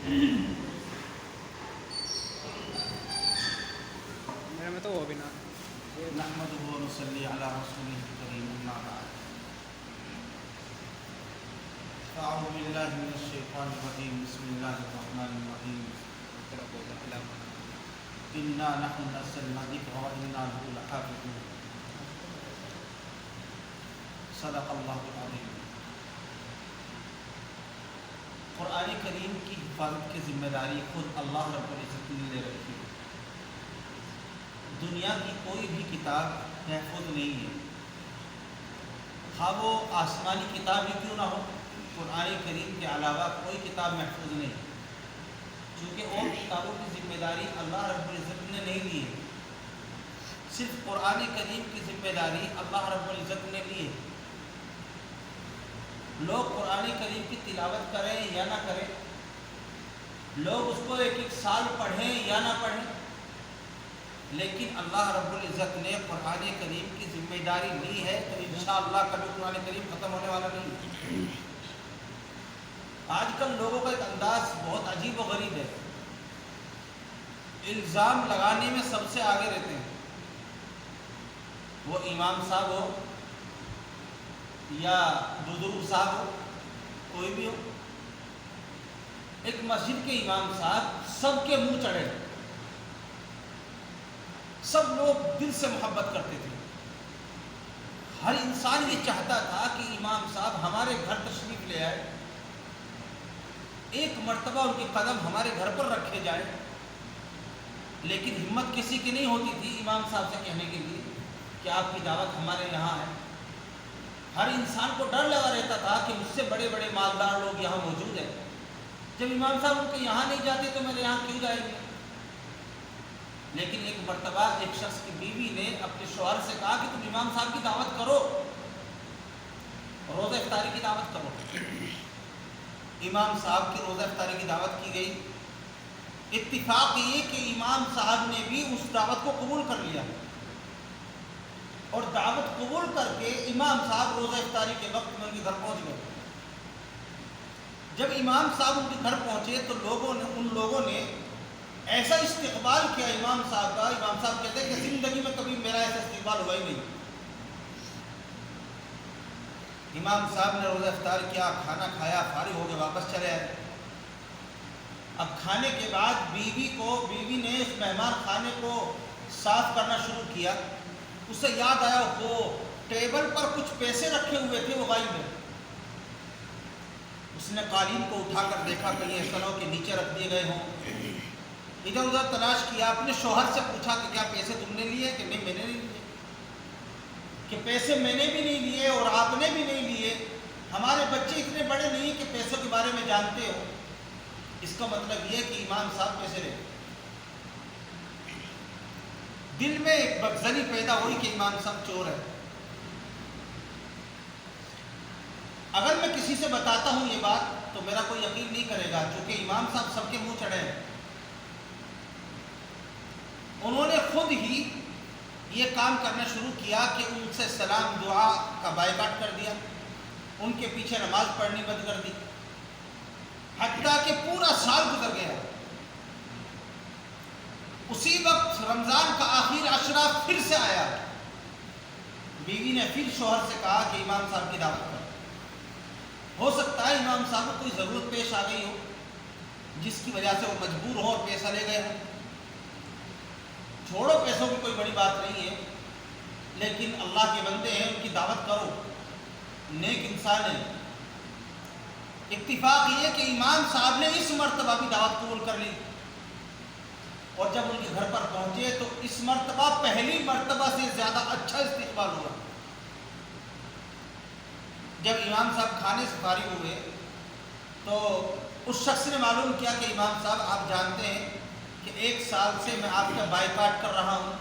میرے میں تو وہ بھی نہ نحمدہ و نصلی علی رسولہ الکریم اما بعد اعوذ باللہ من الشیطان الرجیم بسم اللہ الرحمن الرحیم انا نحن نزلنا الذکر و انا لہ لحافظون صدق اللہ العظیم۔ قرآن کریم کی حفاظت کی ذمہ داری خود اللہ رب العزت نے لے رکھی ہے۔ دنیا کی کوئی بھی کتاب محفوظ نہیں ہے، خواہ وہ آسمانی کتاب ہی کیوں نہ ہو، قرآن کریم کے علاوہ کوئی کتاب محفوظ نہیں، چونکہ اور کتابوں کی ذمہ داری اللہ رب العزت نے نہیں لی ہے، صرف قرآن کریم کی ذمہ داری اللہ رب العزت نے لی ہے۔ لوگ قرآن کریم کی تلاوت کریں یا نہ کریں، لوگ اس کو ایک سال پڑھیں یا نہ پڑھیں، لیکن اللہ رب العزت نے قرآن کریم کی ذمہ داری لی ہے، تو انشاءاللہ کبھی قرآن کریم ختم ہونے والا نہیں۔ آج کل لوگوں کا ایک انداز بہت عجیب و غریب ہے، الزام لگانے میں سب سے آگے رہتے ہیں، وہ امام صاحب ہو یا بزرگ صاحب ہو، کوئی بھی ہو۔ ایک مسجد کے امام صاحب سب کے منہ چڑھے، سب لوگ دل سے محبت کرتے تھے، ہر انسان یہ چاہتا تھا کہ امام صاحب ہمارے گھر تشریف لے آئے، ایک مرتبہ ان کے قدم ہمارے گھر پر رکھے جائیں، لیکن ہمت کسی کی نہیں ہوتی تھی امام صاحب سے کہنے کے لیے کہ آپ کی دعوت ہمارے یہاں ہے۔ ہر انسان کو ڈر لگا رہتا تھا کہ مجھ سے بڑے بڑے مالدار لوگ یہاں موجود ہیں، جب امام صاحب ان کے یہاں نہیں جاتے تو میرے یہاں کیوں جائیں گے؟ لیکن ایک مرتبہ ایک شخص کی بیوی نے اپنے شوہر سے کہا کہ تم امام صاحب کی دعوت کرو، روزہ افطاری کی دعوت کرو۔ امام صاحب کی روزہ افطاری کی دعوت کی گئی، اتفاق یہ کہ امام صاحب نے بھی اس دعوت کو قبول کر لیا، اور دعوت قبول کر کے امام صاحب روزہ افطاری کے وقت میں ان کے گھر پہنچ گئے۔ جب امام صاحب ان کے گھر پہنچے تو ان لوگوں نے ایسا استقبال کیا امام صاحب کا، امام صاحب کہتے ہیں کہ زندگی میں کبھی میرا ایسا استقبال ہوا ہی نہیں۔ امام صاحب نے روزہ افطار کیا، کھانا کھایا، فارغ ہو کے واپس چلے آئے۔ اب کھانے کے بعد بیوی نے اس مہمان خانے کو صاف کرنا شروع کیا، اسے یاد آیا وہ ٹیبل پر کچھ پیسے رکھے ہوئے تھے، وہ غائب ہیں۔ اس نے قالین کو اٹھا کر دیکھا کہیں ایسا نہ ہو کہ نیچے رکھ دیے گئے ہوں، ادھر ادھر تلاش کیا، اپنے شوہر سے پوچھا کہ کیا پیسے تم نے لیے؟ کہ نہیں میں نے نہیں لیے، کہ پیسے میں نے بھی نہیں لیے اور آپ نے بھی نہیں لیے، ہمارے بچے اتنے بڑے نہیں کہ پیسوں کے بارے میں جانتے ہو۔ اس کا مطلب یہ کہ امام صاحب پیسے لے۔ دل میں ایک بدظنی پیدا ہوئی کہ امام صاحب چور ہے۔ اگر میں کسی سے بتاتا ہوں یہ بات تو میرا کوئی یقین نہیں کرے گا، چونکہ امام صاحب سب کے منہ چڑھے ہیں۔ انہوں نے خود ہی یہ کام کرنا شروع کیا کہ ان سے سلام دعا کا بائیکاٹ کر دیا، ان کے پیچھے نماز پڑھنی بند کر دی، حتیٰ کہ پورا سال گزر گیا۔ اسی وقت رمضان کا آخری عشرہ پھر سے آیا، بیوی نے پھر شوہر سے کہا کہ امام صاحب کی دعوت کر۔ ہو سکتا ہے امام صاحب کو کوئی ضرورت پیش آ گئی ہو جس کی وجہ سے وہ مجبور ہو اور پیسہ لے گئے ہوں۔ چھوڑو، پیسوں کی کوئی بڑی بات نہیں ہے، لیکن اللہ کے بندے ہیں، ان کی دعوت کرو، نیک انسان ہیں۔ اتفاق یہ کہ امام صاحب نے اس مرتبہ بھی دعوت قبول کر لی، اور جب ان کے گھر پر پہنچے تو اس مرتبہ پہلی مرتبہ سے زیادہ اچھا استقبال ہوا۔ جب امام صاحب کھانے سے فارغ ہوئے تو اس شخص نے معلوم کیا کہ امام صاحب آپ جانتے ہیں کہ 1 سال سے میں آپ کا بائیکاٹ کر رہا ہوں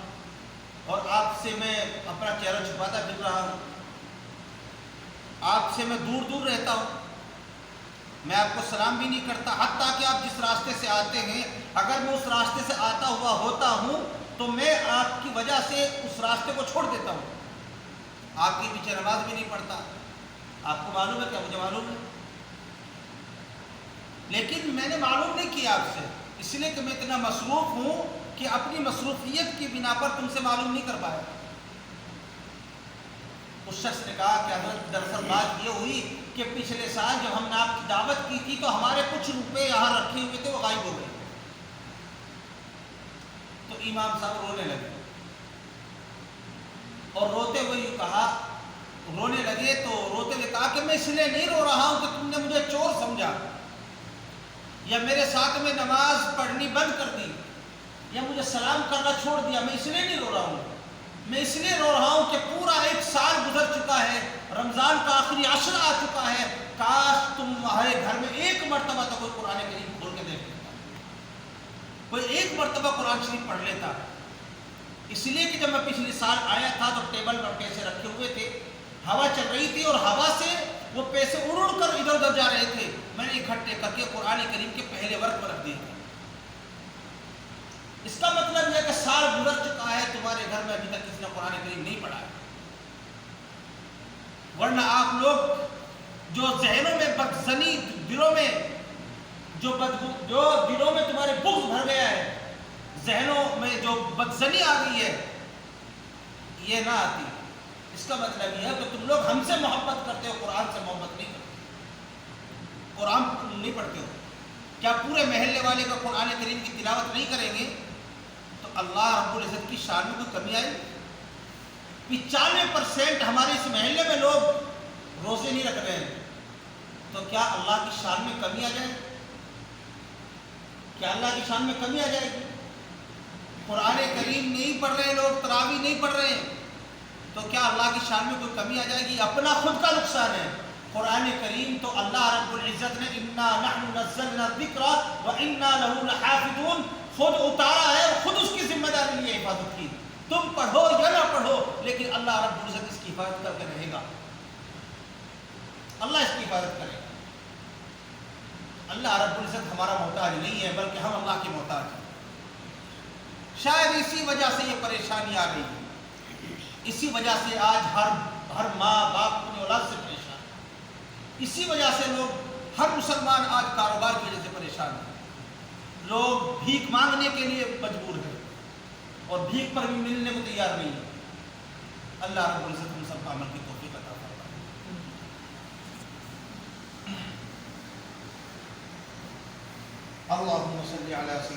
اور آپ سے میں اپنا چہرہ چھپاتا پھر رہا ہوں، آپ سے میں دور دور رہتا ہوں، میں آپ کو سلام بھی نہیں کرتا، حتیٰ کہ آپ جس راستے سے آتے ہیں اگر میں اس راستے سے آتا ہوا ہوتا ہوں تو میں آپ کی وجہ سے اس راستے کو چھوڑ دیتا ہوں، آپ کے پیچھے نماز بھی نہیں پڑھتا۔ آپ کو معلوم ہے کیا؟ مجھے معلوم ہے۔ لیکن میں نے معلوم نہیں کیا آپ سے، اس لیے کہ میں اتنا مصروف ہوں کہ اپنی مصروفیت کی بنا پر تم سے معلوم نہیں کر پایا۔ اس شخص نے کہا کہ حضرت دراصل بات یہ ہوئی کہ پچھلے سال جب ہم نے آپ کی دعوت کی تھی تو ہمارے کچھ روپے یہاں رکھے ہوئے تھے، وہ غائب ہو گئے۔ تو امام صاحب رونے لگے، اور روتے ہوئے یوں کہا، رونے لگے تو روتے ہوئے کہا کہ میں اس لیے نہیں رو رہا ہوں کہ تم نے مجھے چور سمجھا یا میرے ساتھ میں نماز پڑھنی بند کر دی یا مجھے سلام کرنا چھوڑ دیا، میں اس لیے نہیں رو رہا ہوں۔ میں اس لیے رو رہا ہوں کہ پورا 1 سال گزر چکا ہے، رمضان کا آخری عشرہ آ چکا ہے، کاش تمہارے گھر میں ایک مرتبہ تو کوئی قرآن کریم کھول کے دیکھ لیتا، کوئی ایک مرتبہ قرآن شریف پڑھ لیتا۔ اس لیے کہ جب میں پچھلے سال آیا تھا تو ٹیبل پر پیسے رکھے ہوئے تھے، ہوا چل رہی تھی اور ہوا سے وہ پیسے اڑ اڑ کر ادھر ادھر جا رہے تھے، میں نے اکٹھے کر کے قرآن کریم کے پہلے ورق پر رکھ دیے تھے۔ اس کا مطلب یہ کہ سال گزر چکا ہے، تمہارے گھر میں ابھی تک کسی نے قرآن کریم نہیں پڑھا ہے، ورنہ آپ لوگ جو ذہنوں میں بدزنی، دلوں میں جو دلوں میں تمہارے بغض بھر گیا ہے، ذہنوں میں جو بدزنی آ گئی ہے، یہ نہ آتی۔ اس کا مطلب یہ ہے کہ تم لوگ ہم سے محبت کرتے ہو، قرآن سے محبت نہیں کرتے، قرآن نہیں پڑھتے ہو۔ کیا پورے محلے والے کا قرآن کریم کی تلاوت نہیں کریں گے تو اللہ رب العزت کی شان میں کوئی کمی آئے؟ 95% ہمارے اس محلے میں لوگ روزے نہیں رکھ رہے ہیں، تو کیا اللہ کی شان میں کمی آ جائے؟ کیا اللہ کی شان میں کمی آ جائے گی؟ قرآن کریم نہیں پڑھ رہے لوگ، تراویح نہیں پڑھ رہے ہیں، تو کیا اللہ کی شان میں کوئی کمی آ جائے گی؟ اپنا خود کا نقصان ہے۔ قرآن کریم تو اللہ رب العزت نے اِنَّا نَحْنُ نَزَّلْنَا الذِّكْرَ وَإِنَّا لَهُ لَحَافِظُونَ خود اتارا ہے اور خود اس کی ذمہ داری لی ہے حفاظت کی۔ تم پڑھو یا نہ پڑھو، لیکن اللہ رب العزت اس کی حفاظت کر کے رہے گا، اللہ اس کی حفاظت کرے گا۔ اللہ رب العزت ہمارا محتاج نہیں ہے، بلکہ ہم اللہ کے محتاج ہیں۔ شاید اسی وجہ سے یہ پریشانی آ گئی ہے، اسی وجہ سے آج ہر ماں باپ اپنی اولاد سے پریشان ہے، اسی وجہ سے لوگ، ہر مسلمان آج کاروبار کی وجہ سے پریشان ہے، لوگ بھیک مانگنے کے لیے مجبور ہیں اور بھیک پر بھی ملنے کو تیار نہیں ہے۔ اللہ رب العزت ہم سب کو عمل کی توفیق عطا فرمائے۔ اللہم صلی علی سیدنا